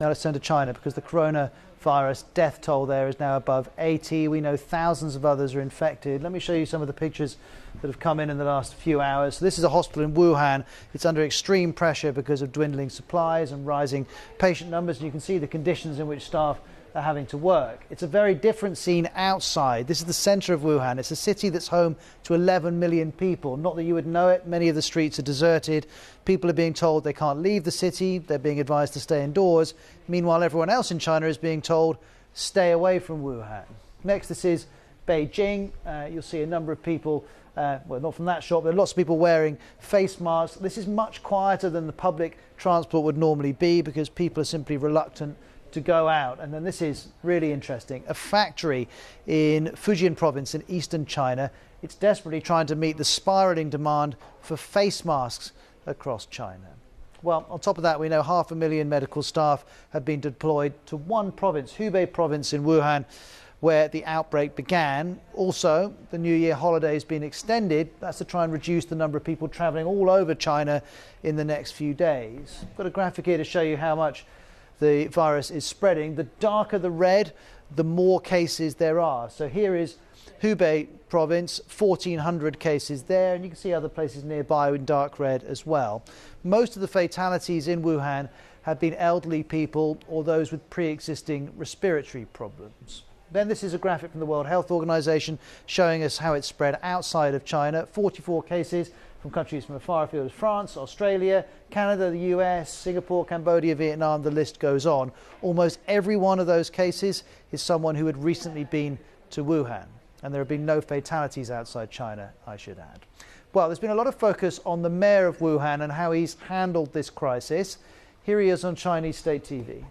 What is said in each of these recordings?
Now let's turn to China, because the coronavirus death toll there is now above 80. We know thousands of others are infected. Let me show you some of the pictures that have come in the last few hours. So this is a hospital in Wuhan. It's under extreme pressure because of dwindling supplies and rising patient numbers. And you can see the conditions in which staff are having to work. It's a very different scene outside. This is the centre of Wuhan. It's a city that's home to 11 million people. Not that you would know it. Many of the streets are deserted. People are being told they can't leave the city. They're being advised to stay indoors. Meanwhile, everyone else in China is being told, stay away from Wuhan. Next, this is Beijing. You'll see a number of people, well, not from that shot, but lots of people wearing face masks. This is much quieter than the public transport would normally be because people are simply reluctant to go out. And then this is really interesting. A factory in Fujian province in eastern China. It's desperately trying to meet the spiralling demand for face masks across China. Well, on top of that, we know 500,000 medical staff have been deployed to one province, Hubei province in Wuhan, where the outbreak began. Also, the New Year holiday has been extended. That's to try and reduce the number of people travelling all over China in the next few days. I've got a graphic here to show you how much the virus is spreading. The darker the red, the more cases there are. So here is Hubei province, 1,400 cases there, and you can see other places nearby in dark red as well. Most of the fatalities in Wuhan have been elderly people or those with pre-existing respiratory problems. Then this is a graphic from the World Health Organization showing us how it's spread outside of China. 44 cases from countries from as far afield as France, Australia, Canada, the US, Singapore, Cambodia, Vietnam, the list goes on. Almost every one of those cases is someone who had recently been to Wuhan. And there have been no fatalities outside China, I should add. Well, there's been a lot of focus on the mayor of Wuhan and how he's handled this crisis. Here he is on Chinese state TV.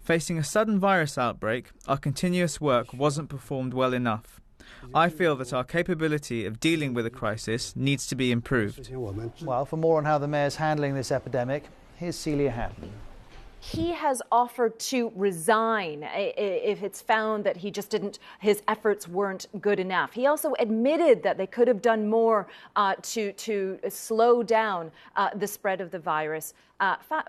Facing a sudden virus outbreak, our continuous work wasn't performed well enough. I feel that our capability of dealing with a crisis needs to be improved. Well, for more on how the mayor's handling this epidemic, here's Celia Hatton. He has offered to resign if it's found that his efforts weren't good enough. He also admitted that they could have done more to slow down the spread of the virus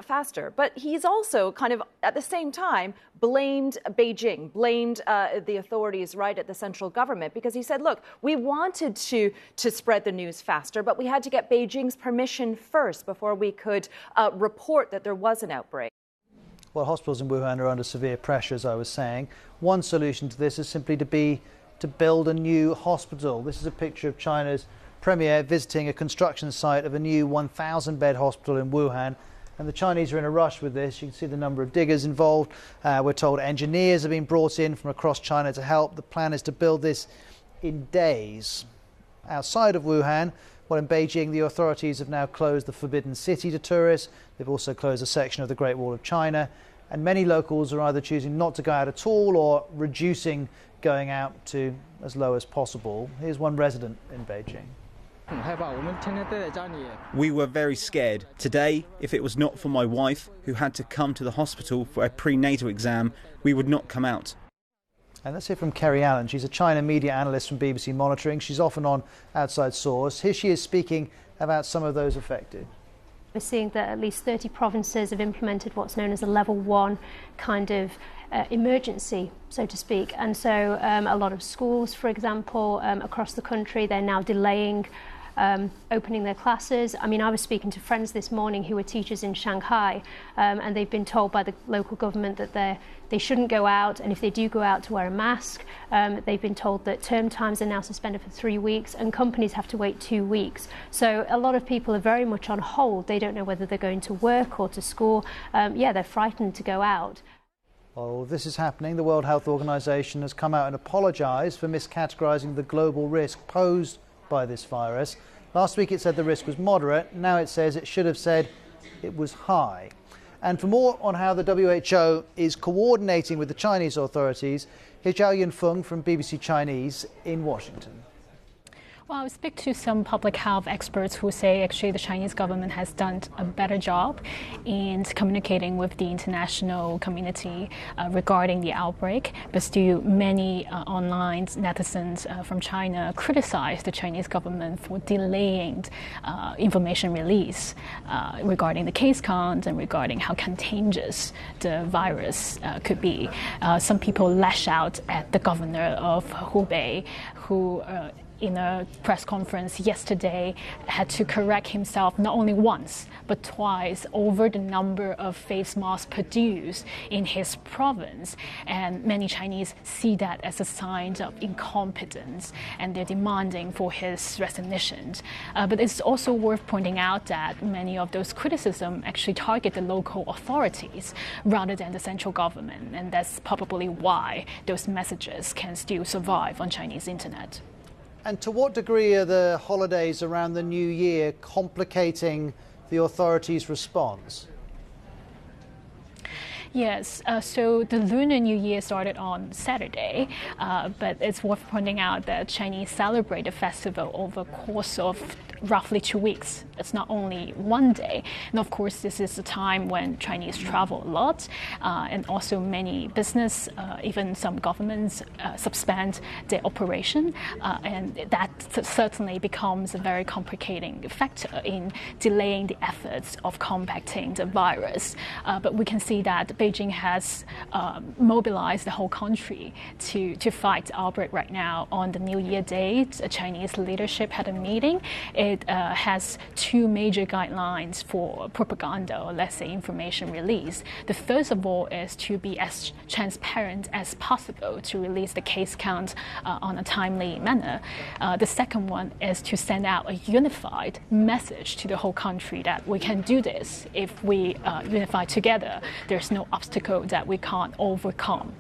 faster. But he's also kind of, at the same time, blamed Beijing, blamed the authorities right at the central government, because he said, look, we wanted to spread the news faster, but we had to get Beijing's permission first before we could report that there was an outbreak. Well, hospitals in Wuhan are under severe pressure, as I was saying. One solution to this is simply to build a new hospital. This is a picture of China's premier visiting a construction site of a new 1,000-bed hospital in Wuhan. And the Chinese are in a rush with this. You can see the number of diggers involved. We're told engineers have been brought in from across China to help. The plan is to build this in days. Outside of Wuhan, well, in Beijing, the authorities have now closed the Forbidden City to tourists. They've also closed a section of the Great Wall of China. And many locals are either choosing not to go out at all or reducing going out to as low as possible. Here's one resident in Beijing. We were very scared. Today, if it was not for my wife, who had to come to the hospital for a prenatal exam, we would not come out. And let's hear from Kerry Allen. She's a China media analyst from BBC Monitoring. She's often on Outside Source. Here she is speaking about some of those affected. We're seeing that at least 30 provinces have implemented what's known as a level 1 kind of emergency, so to speak. And so a lot of schools, for example, across the country, they're now delaying opening their classes. I mean, I was speaking to friends this morning who are teachers in Shanghai, and they've been told by the local government that they shouldn't go out, and if they do go out, to wear a mask. They've been told that term times are now suspended for 3 weeks, and companies have to wait 2 weeks. So a lot of people are very much on hold. They don't know whether they're going to work or to school. They're frightened to go out. Well, this is happening. The World Health Organization has come out and apologized for miscategorizing the global risk posed by this virus. Last week it said the risk was moderate. Now it says it should have said it was high. And for more on how the WHO is coordinating with the Chinese authorities, here's Zhao Yunfeng from BBC Chinese in Washington. Well, I speak to some public health experts who say actually the Chinese government has done a better job in communicating with the international community regarding the outbreak, but still many online netizens from China criticize the Chinese government for delaying information release regarding the case count and regarding how contagious the virus could be. Some people lash out at the governor of Hubei, who in a press conference yesterday had to correct himself not only once but twice over the number of face masks produced in his province, and many Chinese see that as a sign of incompetence and they're demanding for his resignation. But it's also worth pointing out that many of those criticisms actually target the local authorities rather than the central government, and that's probably why those messages can still survive on Chinese internet. And to what degree are the holidays around the New Year complicating the authorities' response? Yes, so the Lunar New Year started on Saturday, but it's worth pointing out that Chinese celebrate the festival over the course of roughly 2 weeks. It's not only one day. And of course, this is a time when Chinese travel a lot, and also many business, even some governments suspend their operation, and that certainly becomes a very complicating factor in delaying the efforts of combating the virus. But we can see that Beijing has mobilized the whole country to fight the outbreak right now. On the New Year day, the Chinese leadership had a meeting. It has two major guidelines for propaganda, or let's say information release. The first of all is to be as transparent as possible to release the case count on a timely manner. The second one is to send out a unified message to the whole country that we can do this. If we unify together, there's no obstacle that we can't overcome.